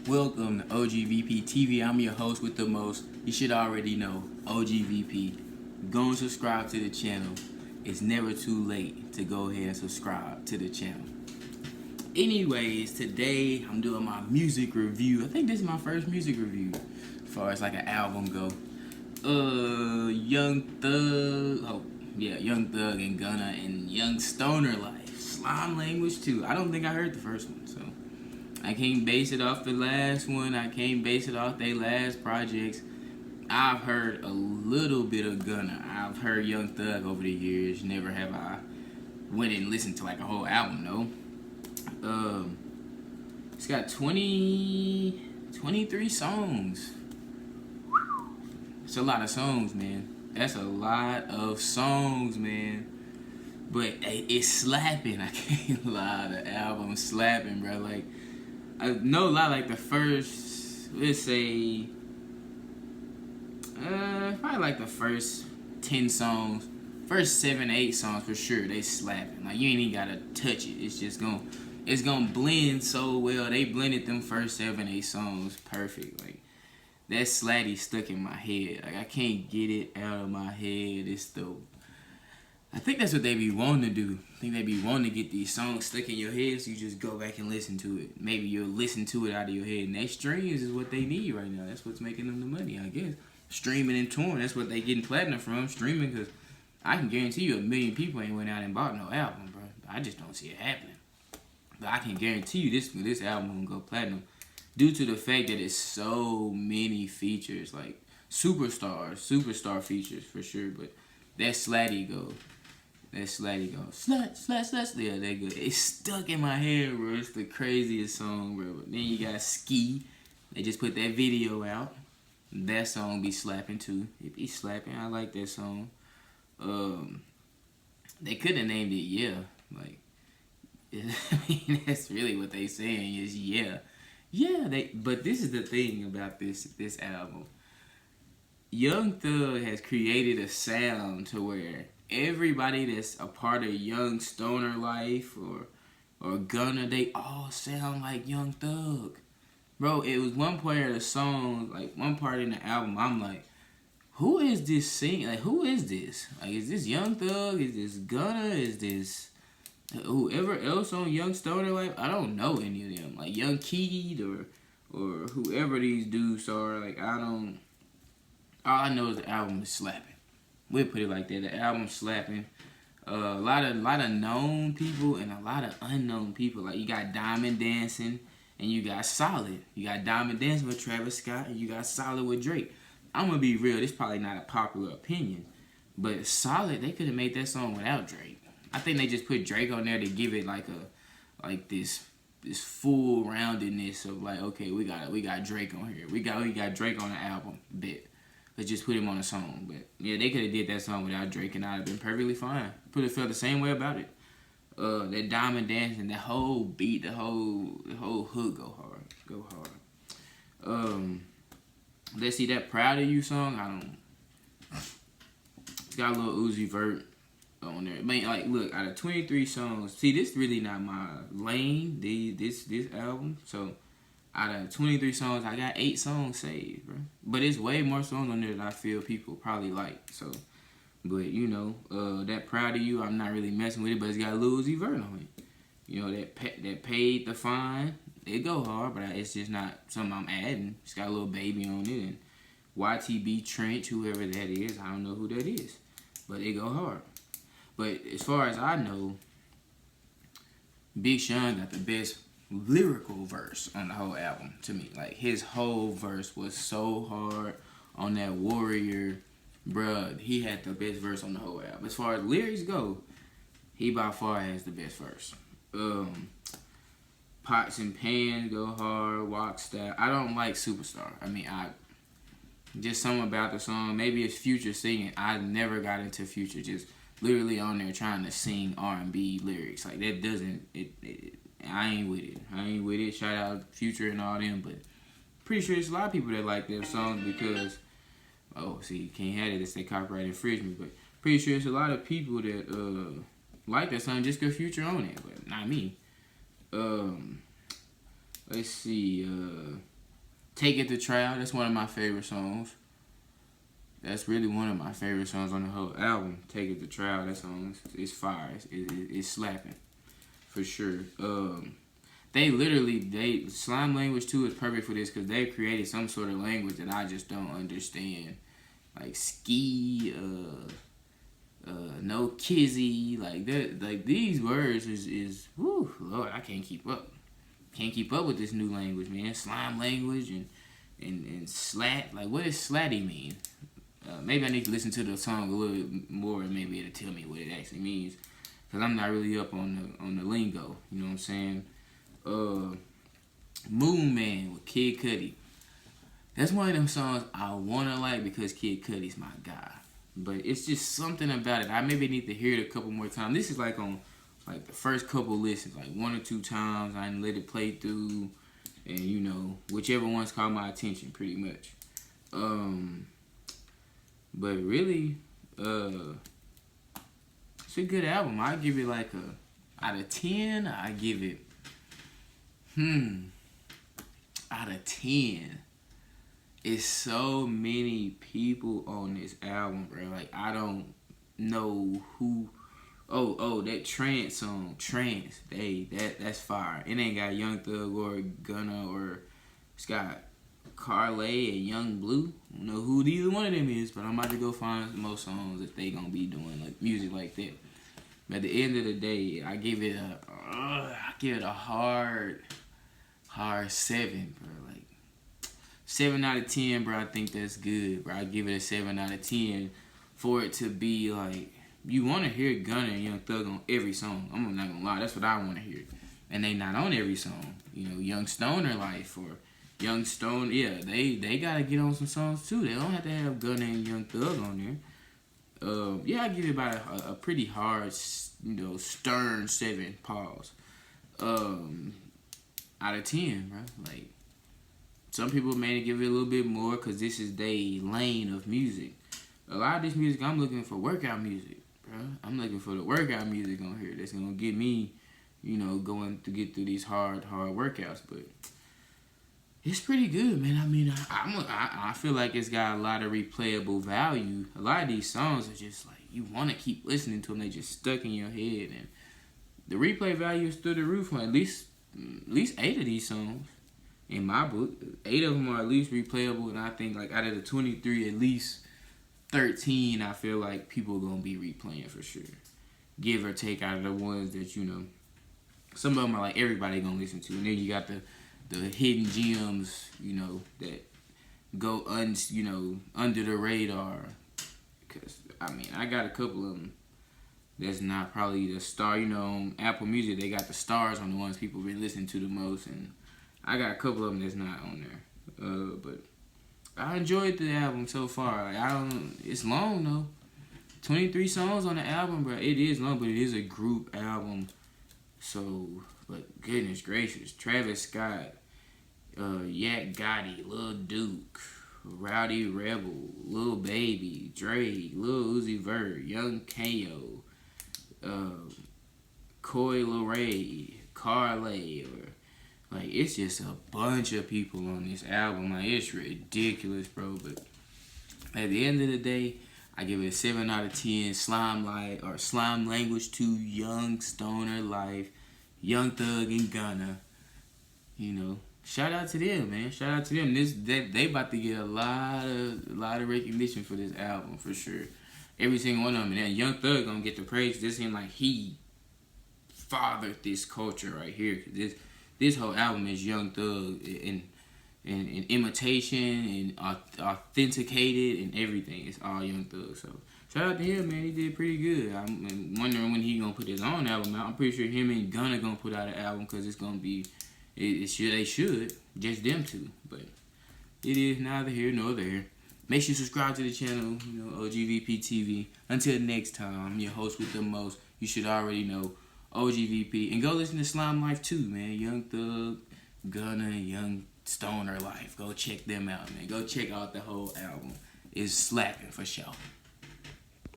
Welcome to OGVPTV. I'm your host with the most. You should already know, OGVP. Go and subscribe to the channel. It's never too late to go ahead and subscribe to the channel. Anyways, today I'm doing my music review. I think this is my first music review as far as like an album go. Young Thug and Gunna and Young Stoner Life. Slime Language too. I don't think I heard the first one, so I can't base it off the last one. I can't base it off their last projects. I've heard a little bit of Gunna. I've heard Young Thug over the years. Never have I went and listened to like a whole album, though. It's got 23 songs. It's a lot of songs, man. That's a lot of songs, man. But it's slapping. I can't lie. The album's slapping, bro. Like, no lie, like the first, let's say, probably like the first 10 songs, first 7, 8 songs for sure, they slapping. Like, you ain't even gotta touch it. It's gonna blend so well. They blended them first 7, 8 songs perfect. Like, that slatty stuck in my head. Like, I can't get it out of my head. I think that's what they be wanting to do. I think they be wanting to get these songs stuck in your head so you just go back and listen to it. Maybe you'll listen to it out of your head. And that streams is what they need right now. That's what's making them the money, I guess. Streaming and touring, that's what they getting platinum from. Streaming, because I can guarantee you 1 million people ain't went out and bought no album, bro. I just don't see it happening. But I can guarantee you this album gonna go platinum due to the fact that it's so many features, like superstar features for sure. But that slatty go. Slut. Yeah, they good. It's stuck in my head, bro. It's the craziest song, bro. But then you got Ski. They just put that video out. That song be slapping too. It be slapping. I like that song. They could have named it Yeah. Like, I mean, that's really what they saying is yeah. Yeah, but this is the thing about this album. Young Thug has created a sound to where everybody that's a part of Young Stoner Life or Gunna, they all sound like Young Thug. Bro, it was one part of the song, like one part in the album, I'm like, who is this singing? Like, who is this? Like, is this Young Thug? Is this Gunna? Is this whoever else on Young Stoner Life? I don't know any of them. Like Young Keed or whoever these dudes are. Like, all I know is the album is slapping. We'll put it like that. The album's slapping. A lot of known people and a lot of unknown people. Like, you got Diamond Dancing and you got Solid. You got Diamond Dancing with Travis Scott and you got Solid with Drake. I'm gonna be real. This is probably not a popular opinion, but Solid, they could have made that song without Drake. I think they just put Drake on there to give it like this full roundedness of like, okay, we got Drake on here. We got Drake on the album bit. Let's just put him on a song. But yeah, they could have did that song without Drake and I'd have been perfectly fine. Could have felt the same way about it. That Diamond Dancing, that whole beat, the whole hook go hard. Let's see, that Proud of You song, it's got a little Uzi Vert on there. Man, like, look, out of 23 songs, see, this really not my lane, this album. So out of 23 songs, I got 8 songs saved, bro. But it's way more songs on there that I feel people probably like. So, but you know, that Proud of You, I'm not really messing with it, but it's got a little Uzi Vert on it. You know, that Paid the Fine, it go hard, but it's just not something I'm adding. It's got a little Baby on it, and YTB Trench, whoever that is, I don't know who that is, but it go hard. But as far as I know, Big Sean got the best lyrical verse on the whole album to me. Like, his whole verse was so hard on that Warrior, bruh. He had the best verse on the whole album. As far as lyrics go, he by far has the best verse. Pots and Pans go hard, Walk Style. I don't like Superstar. I mean, just something about the song. Maybe it's Future singing. I never got into Future just literally on there trying to sing R&B lyrics. Like, that doesn't, I ain't with it. Shout out Future and all them, but pretty sure there's a lot of people that like their songs because, oh, see, you can't have it. It's their copyright infringement, but pretty sure there's a lot of people that like that song just because Future on it, but not me. Let's see, Take It to Trial. That's one of my favorite songs. That's really one of my favorite songs on the whole album. Take It to Trial. That song is fire. It's slapping for sure. Slime Language 2 is perfect for this because they created some sort of language that I just don't understand. Like ski, no kizzy, like that. Like these words is whoo, Lord, I can't keep up. Can't keep up with this new language, man. Slime language and slat. Like, what does slatty mean? Maybe I need to listen to the song a little bit more and maybe it'll tell me what it actually means. Cause I'm not really up on the lingo. You know what I'm saying? Moon Man with Kid Cudi. That's one of them songs I wanna like because Kid Cudi's my guy. But it's just something about it. I maybe need to hear it a couple more times. This is like on like the first couple listens, like 1 or 2 times. I didn't let it play through, and you know, whichever one's caught my attention, pretty much. But really, it's a good album. I give it like a out of 10. I give it out of 10. It's so many people on this album, bro. Like I don't know who. Oh, that Trance song, Trance. That's fire. It ain't got Young Thug or Gunna or it's got Carlay and Young Blue. I don't know who either one of them is, but I'm about to go find some more songs that they gonna be doing like music like that. But at the end of the day, I give it a hard 7, bro. Like 7 out of 10, bro. I think that's good, bro. I give it a 7 out of 10 for it to be like. You want to hear Gunna and Young Thug on every song. I'm not going to lie. That's what I want to hear. And they not on every song. You know, Young Stoner Life or Young Stone. Yeah, they got to get on some songs too. They don't have to have Gunna and Young Thug on there. Yeah, I give it about a pretty hard, you know, stern 7 pause. Out of 10, bro. Like, some people may give it a little bit more because this is their lane of music. A lot of this music, I'm looking for workout music. I'm looking for the workout music on here that's gonna get me, you know, going to get through these hard workouts. But it's pretty good, man. I mean, I feel like it's got a lot of replayable value. A lot of these songs are just like you want to keep listening to them. They just stuck in your head, and the replay value is through the roof on at least 8 of these songs. In my book, 8 of them are at least replayable, and I think like out of the 23, at least 13, I feel like people are going to be replaying for sure. Give or take out of the ones that, you know, some of them are like everybody going to listen to. And then you got the hidden gems, you know, that go, under the radar. Because, I mean, I got a couple of them that's not probably the star. You know, on Apple Music, they got the stars on the ones people been listening to the most. And I got a couple of them that's not on there. But I enjoyed the album so far. Like, it's long though. 23 songs on the album, bro. It is long, but it is a group album. So, but goodness gracious, Travis Scott, Yak Gotti, Lil Duke, Rowdy Rebel, Lil Baby, Drake, Lil Uzi Vert, Young K.O., Coi Leray, Carlay, like, it's just a bunch of people on this album. Like, it's ridiculous, bro. But at the end of the day, I give it a 7 out of 10. Slime Language 2, Young Stoner Life, Young Thug and Gunna. You know, shout out to them, man. Shout out to them. They about to get a lot of recognition for this album for sure. Every single one of them. And then Young Thug gonna get the praise. This seems like he fathered this culture right here. This whole album is Young Thug in imitation and authenticated and everything. It's all Young Thug. So shout out to him, man. He did pretty good. I'm wondering when he gonna put his own album out. I'm pretty sure him and Gunna gonna put out an album because it's gonna be. They should just them two. But it is neither here nor there. Make sure you subscribe to the channel. You know, OGVPTV. Until next time, I'm your host with the most. You should already know. OGVP. And go listen to Slime Life too, man. Young Thug, Gunna, Young Stoner Life. Go check them out, man. Go check out the whole album. It's slapping for sure.